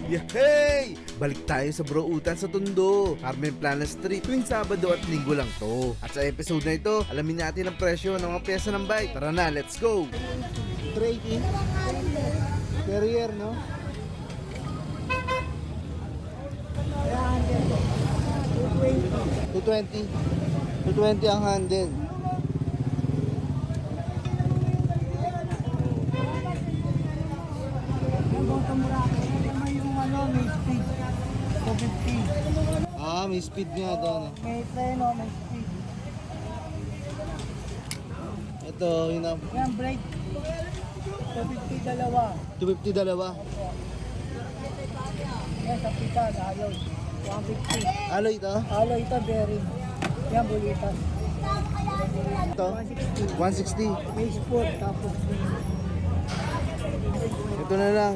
Yay! Balik tayo sa Bro Utan sa Tondo, Carmen Plana Street, tuwing Sabado at Linggo lang to. At sa episode na ito, alamin natin ang presyo ng mga pyesa ng bike. Tara na, let's go! 380 Carrier, no? 220 220 ang handle. Yung ano, may speed. 250. Ah, may speed nga doon. May preno, may speed. Ito, yun ang Yan, brake. 250 dalawa. 250 dalawa. Yan, sa pitan, alloy. 150. Alloy ito? Alloy ito, bearing. Yan, bulitas. Ito? 160. 160. May sport, tapos Ito na lang.